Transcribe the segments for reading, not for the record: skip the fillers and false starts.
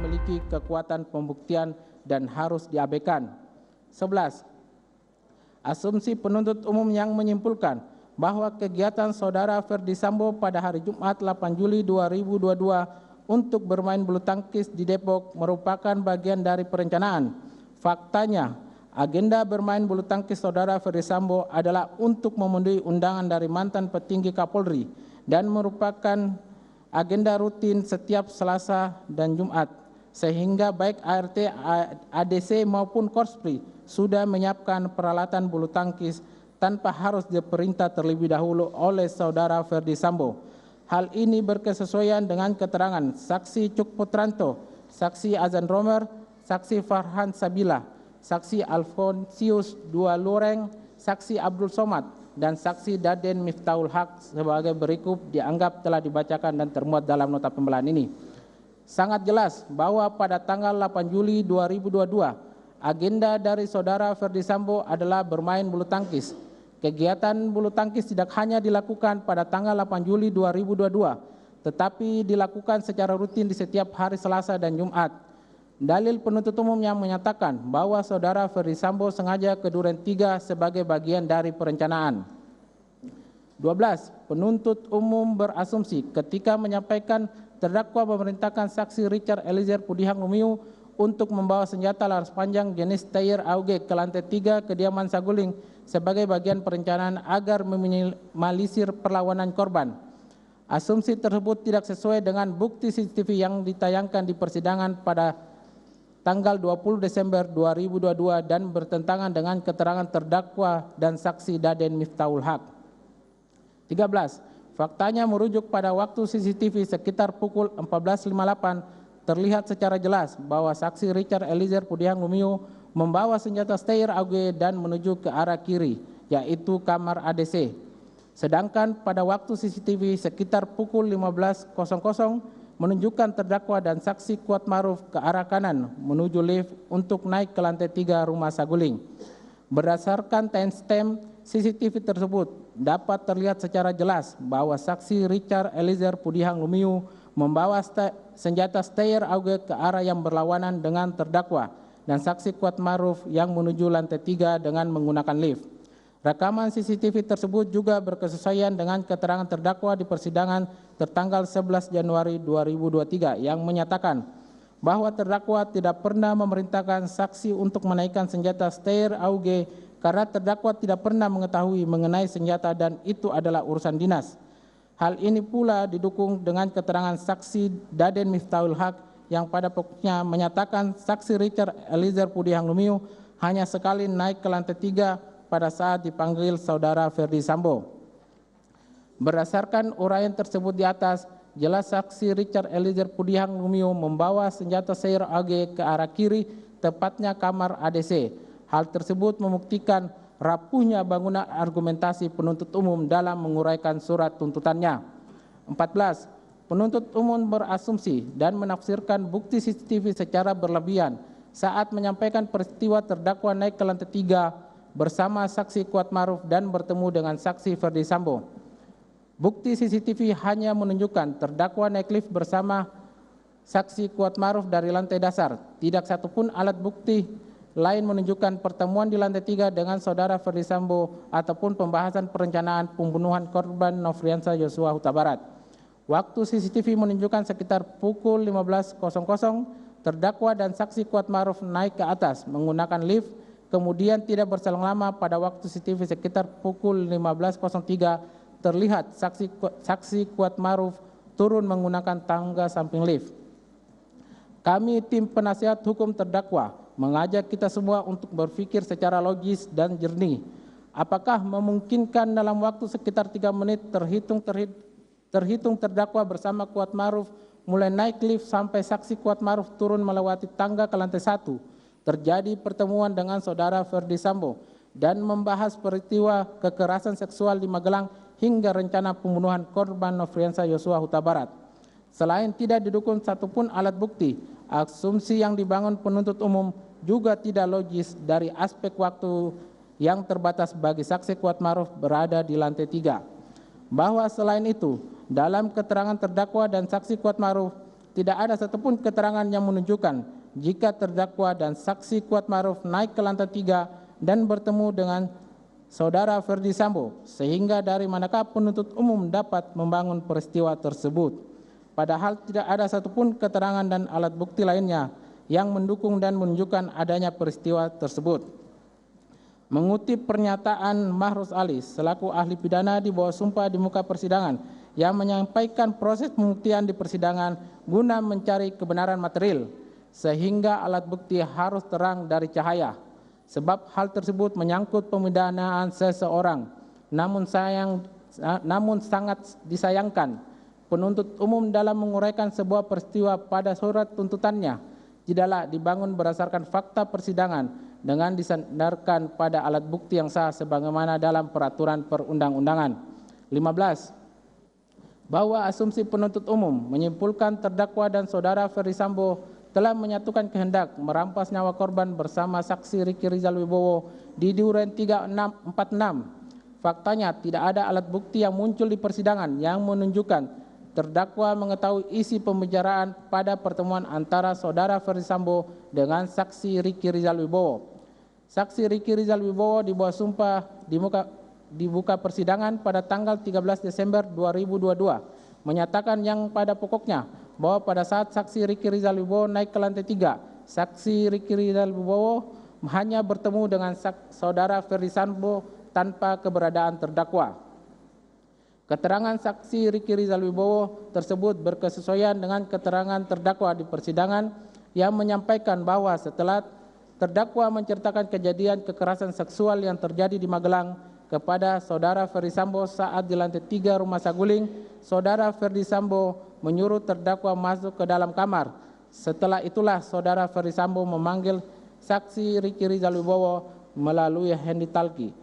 memiliki kekuatan pembuktian dan harus diabaikan. 11. Asumsi penuntut umum yang menyimpulkan bahwa kegiatan saudara Ferdi Sambo pada hari Jumat 8 Juli 2022 untuk bermain bulu tangkis di Depok merupakan bagian dari perencanaan. Faktanya, agenda bermain bulu tangkis saudara Ferdi Sambo adalah untuk memenuhi undangan dari mantan petinggi Kapolri dan merupakan agenda rutin setiap Selasa dan Jumat, sehingga baik ART, ADC maupun Korspri sudah menyiapkan peralatan bulu tangkis tanpa harus diperintah terlebih dahulu oleh saudara Ferdi Sambo. Hal ini berkesesuaian dengan keterangan saksi Cuk Putranto, saksi Azan Romer, saksi Farhan Sabila, saksi Alfonsius Dua Lureng, saksi Abdul Somad, dan saksi Daden Miftahul Haq sebagai berikut dianggap telah dibacakan dan termuat dalam nota pembelaan ini. Sangat jelas bahwa pada tanggal 8 Juli 2022, agenda dari saudara Ferdi Sambo adalah bermain bulu tangkis. Kegiatan bulu tangkis tidak hanya dilakukan pada tanggal 8 Juli 2022, tetapi dilakukan secara rutin di setiap hari Selasa dan Jumat. Dalil penuntut umum yang menyatakan bahwa saudara Ferdi Sambo sengaja ke Duren 3 sebagai bagian dari perencanaan. 12. Penuntut umum berasumsi ketika menyampaikan terdakwa memerintahkan saksi Richard Eliezer Pudihang Lumiu untuk membawa senjata laras panjang jenis Steyr AUG ke lantai 3 kediaman Saguling sebagai bagian perencanaan agar meminimalisir perlawanan korban. Asumsi tersebut tidak sesuai dengan bukti CCTV yang ditayangkan di persidangan pada tanggal 20 Desember 2022 dan bertentangan dengan keterangan terdakwa dan saksi Daden Miftahul Haq. 13. Faktanya merujuk pada waktu CCTV sekitar pukul 14.58 terlihat secara jelas bahwa saksi Richard Eliezer Pudihang Lumiu membawa senjata Steyr AUG dan menuju ke arah kiri, yaitu kamar ADC. Sedangkan pada waktu CCTV sekitar pukul 15.00 menunjukkan terdakwa dan saksi Kuat Maruf ke arah kanan menuju lift untuk naik ke lantai 3 rumah Saguling. Berdasarkan timestamp CCTV tersebut, dapat terlihat secara jelas bahwa saksi Richard Eliezer Pudihang Lumiu membawa senjata Steyr AUG ke arah yang berlawanan dengan terdakwa dan saksi Kuat Maruf yang menuju lantai 3 dengan menggunakan lift. Rekaman CCTV tersebut juga berkesesuaian dengan keterangan terdakwa di persidangan tertanggal 11 Januari 2023 yang menyatakan bahwa terdakwa tidak pernah memerintahkan saksi untuk menaikkan senjata Steyr AUG karena terdakwa tidak pernah mengetahui mengenai senjata dan itu adalah urusan dinas. Hal ini pula didukung dengan keterangan saksi Daden Miftahul Haq yang pada pokoknya menyatakan saksi Richard Eliezer Pudihang Lumiu hanya sekali naik ke lantai 3 pada saat dipanggil saudara Ferdi Sambo. Berdasarkan uraian tersebut di atas, jelas saksi Richard Eliezer Pudihang Lumiu membawa senjata Steyr AUG ke arah kiri, tepatnya kamar ADC. Hal tersebut membuktikan rapuhnya bangunan argumentasi penuntut umum dalam menguraikan surat tuntutannya. 14. Penuntut umum berasumsi dan menafsirkan bukti CCTV secara berlebihan saat menyampaikan peristiwa terdakwa naik ke lantai 3 bersama saksi Kuat Maruf dan bertemu dengan saksi Ferdi Sambo. Bukti CCTV hanya menunjukkan terdakwa naik lift bersama saksi Kuat Maruf dari lantai dasar. Tidak satupun alat bukti lain menunjukkan pertemuan di lantai 3 dengan saudara Ferdi Sambo ataupun pembahasan perencanaan pembunuhan korban Nofriansah Yosua Huta Barat. Waktu CCTV menunjukkan sekitar pukul 15.00 terdakwa dan saksi Kuat Maruf naik ke atas menggunakan lift, kemudian tidak berselang lama pada waktu CCTV sekitar pukul 15.03 terlihat saksi Kuat Maruf turun menggunakan tangga samping lift. Kami tim penasihat hukum terdakwa mengajak kita semua untuk berpikir secara logis dan jernih. Apakah memungkinkan dalam waktu sekitar 3 menit terhitung terdakwa bersama Kuat Maruf mulai naik lift sampai saksi Kuat Maruf turun melewati tangga ke lantai 1, terjadi pertemuan dengan saudara Ferdi Sambo dan membahas peristiwa kekerasan seksual di Magelang hingga rencana pembunuhan korban Nofriansah Yosua Huta Barat. Selain tidak didukung satupun alat bukti, asumsi yang dibangun penuntut umum juga tidak logis dari aspek waktu yang terbatas bagi saksi Kuat Maruf berada di lantai 3. Bahwa selain itu, dalam keterangan terdakwa dan saksi Kuat Maruf, tidak ada satupun keterangan yang menunjukkan jika terdakwa dan saksi Kuatmaruf naik ke lantai 3 dan bertemu dengan Saudara Ferdi Sambo, sehingga dari manakah penuntut umum dapat membangun peristiwa tersebut. Padahal tidak ada satupun keterangan dan alat bukti lainnya yang mendukung dan menunjukkan adanya peristiwa tersebut. Mengutip pernyataan Mahruz Ali selaku ahli pidana di bawah sumpah di muka persidangan yang menyampaikan proses pembuktian di persidangan guna mencari kebenaran material, sehingga alat bukti harus terang dari cahaya. Sebab hal tersebut menyangkut pemidanaan seseorang. Namun sangat disayangkan, penuntut umum dalam menguraikan sebuah peristiwa pada surat tuntutannya tidaklah dibangun berdasarkan fakta persidangan dengan disandarkan pada alat bukti yang sah sebagaimana dalam peraturan perundang-undangan. 15. Bahwa asumsi penuntut umum menyimpulkan terdakwa dan Saudara Ferdi Sambo telah menyatukan kehendak merampas nyawa korban bersama saksi Riki Rizal Wibowo di Duren 3646. Faktanya tidak ada alat bukti yang muncul di persidangan yang menunjukkan terdakwa mengetahui isi pembicaraan pada pertemuan antara Saudara Ferdi Sambo dengan saksi Riki Rizal Wibowo. Saksi Riki Rizal Wibowo di bawah sumpah di buka persidangan pada tanggal 13 Desember 2022 menyatakan yang pada pokoknya bahwa pada saat saksi Riki Rizal Wibowo naik ke lantai 3, saksi Riki Rizal Wibowo hanya bertemu dengan Saudara Ferdi Sambo tanpa keberadaan terdakwa. Keterangan saksi Riki Rizal Wibowo tersebut berkesesuaian dengan keterangan terdakwa di persidangan yang menyampaikan bahwa setelah terdakwa menceritakan kejadian kekerasan seksual yang terjadi di Magelang kepada Saudara Ferdi Sambo saat di lantai 3 Rumah Saguling, Saudara Ferdi Sambo menyuruh terdakwa masuk ke dalam kamar. Setelah itulah Saudara Ferdi Sambo memanggil saksi Riki Rizal Wibowo melalui handy-talkie.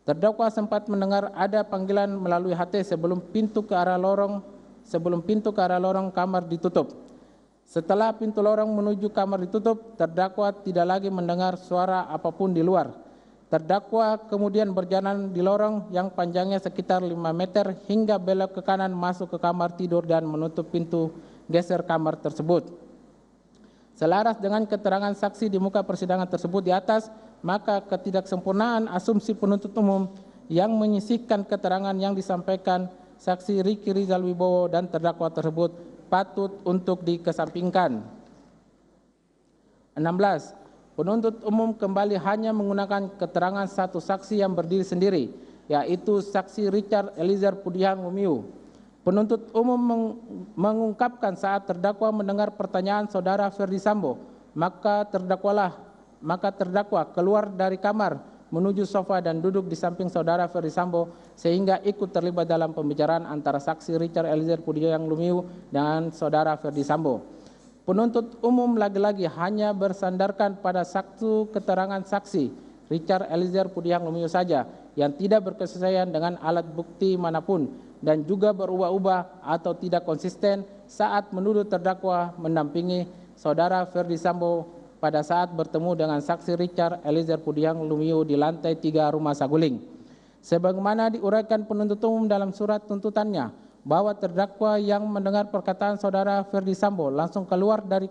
Terdakwa sempat mendengar ada panggilan melalui HT sebelum pintu ke arah lorong kamar ditutup. Setelah pintu lorong menuju kamar ditutup, terdakwa tidak lagi mendengar suara apapun di luar. Terdakwa kemudian berjalan di lorong yang panjangnya sekitar 5 meter hingga belok ke kanan masuk ke kamar tidur dan menutup pintu geser kamar tersebut. Selaras dengan keterangan saksi di muka persidangan tersebut di atas, maka ketidaksempurnaan asumsi penuntut umum yang menyisihkan keterangan yang disampaikan saksi Riki Rizal Wibowo dan terdakwa tersebut patut untuk dikesampingkan. 16. Penuntut umum kembali hanya menggunakan keterangan satu saksi yang berdiri sendiri, yaitu saksi Richard Eliezer Pudiang Lumiu. Penuntut umum mengungkapkan saat terdakwa mendengar pertanyaan Saudara Ferdi Sambo, maka terdakwa keluar dari kamar menuju sofa dan duduk di samping Saudara Ferdi Sambo sehingga ikut terlibat dalam pembicaraan antara saksi Richard Eliezer Pudiang Lumiu dan Saudara Ferdi Sambo. Penuntut umum lagi-lagi hanya bersandarkan pada satu keterangan saksi Richard Eliezer Pudiang Lumiu saja yang tidak berkesesuaian dengan alat bukti manapun dan juga berubah-ubah atau tidak konsisten saat menuduh terdakwa mendampingi Saudara Ferdi Sambo pada saat bertemu dengan saksi Richard Eliezer Pudiang Lumiu di lantai 3 Rumah Saguling. Sebagaimana diuraikan penuntut umum dalam surat tuntutannya, bahwa terdakwa yang mendengar perkataan Saudara Ferdi Sambo langsung keluar dari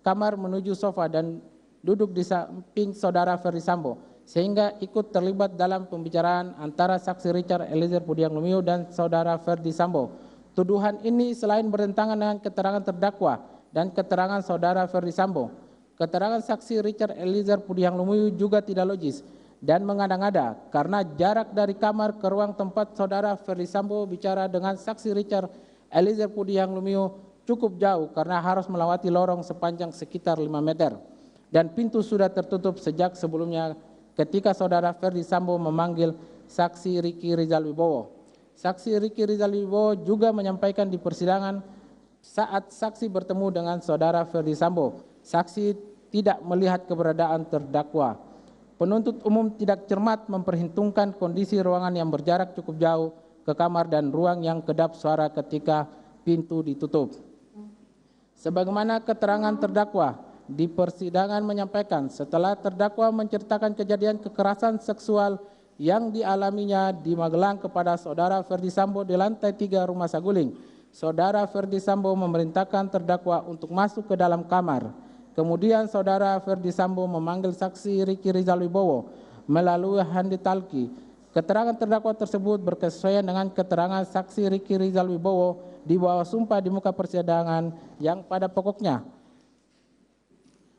kamar menuju sofa dan duduk di samping Saudara Ferdi Sambo sehingga ikut terlibat dalam pembicaraan antara saksi Richard Eliezer Pudiang Lumiu dan Saudara Ferdi Sambo. Tuduhan ini selain bertentangan dengan keterangan terdakwa dan keterangan Saudara Ferdi Sambo, keterangan saksi Richard Eliezer Pudiang Lumiu juga tidak logis dan mengada-ngada karena jarak dari kamar ke ruang tempat Saudara Ferdi Sambo bicara dengan saksi Richard Eliezer Pudiang Lumiu cukup jauh karena harus melewati lorong sepanjang sekitar 5 meter dan pintu sudah tertutup sejak sebelumnya ketika Saudara Ferdi Sambo memanggil saksi Riki Rizal Wibowo. Saksi Riki Rizal Wibowo juga menyampaikan di persidangan saat saksi bertemu dengan Saudara Ferdi Sambo, saksi tidak melihat keberadaan terdakwa. Penuntut umum tidak cermat memperhitungkan kondisi ruangan yang berjarak cukup jauh ke kamar dan ruang yang kedap suara ketika pintu ditutup. Sebagaimana keterangan terdakwa di persidangan menyampaikan setelah terdakwa menceritakan kejadian kekerasan seksual yang dialaminya di Magelang kepada Saudara Ferdi Sambo di lantai 3 Rumah Saguling, Saudara Ferdi Sambo memerintahkan terdakwa untuk masuk ke dalam kamar. Kemudian Saudara Ferdi Sambo memanggil saksi Riki Rizal Wibowo melalui handi talki. Keterangan terdakwa tersebut berkesesuaian dengan keterangan saksi Riki Rizal Wibowo di bawah sumpah di muka persidangan yang pada pokoknya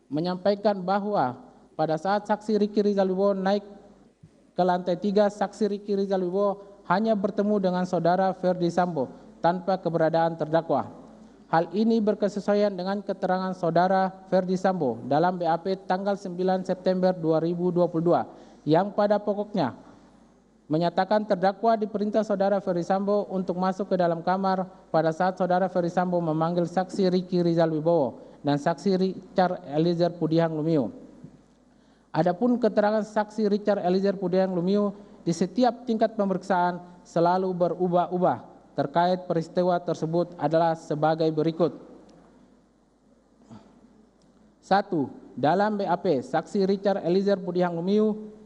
menyampaikan bahwa pada saat saksi Riki Rizal Wibowo naik ke lantai 3, saksi Riki Rizal Wibowo hanya bertemu dengan Saudara Ferdi Sambo tanpa keberadaan terdakwa. Hal ini berkesesuaian dengan keterangan Saudara Ferdi Sambo dalam BAP tanggal 9 September 2022 yang pada pokoknya menyatakan terdakwa diperintah Saudara Ferdi Sambo untuk masuk ke dalam kamar pada saat Saudara Ferdi Sambo memanggil saksi Riki Rizal Wibowo dan saksi Richard Eliezer Pudihang Lumiu. Adapun keterangan saksi Richard Eliezer Pudihang Lumiu di setiap tingkat pemeriksaan selalu berubah-ubah terkait peristiwa tersebut adalah sebagai berikut. 1. Dalam BAP, saksi Richard Eliezer Pudihang Lumiu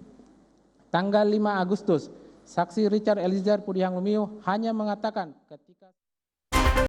tanggal 5 Agustus, saksi Richard Eliezer Pudihang Lumiu hanya mengatakan ketika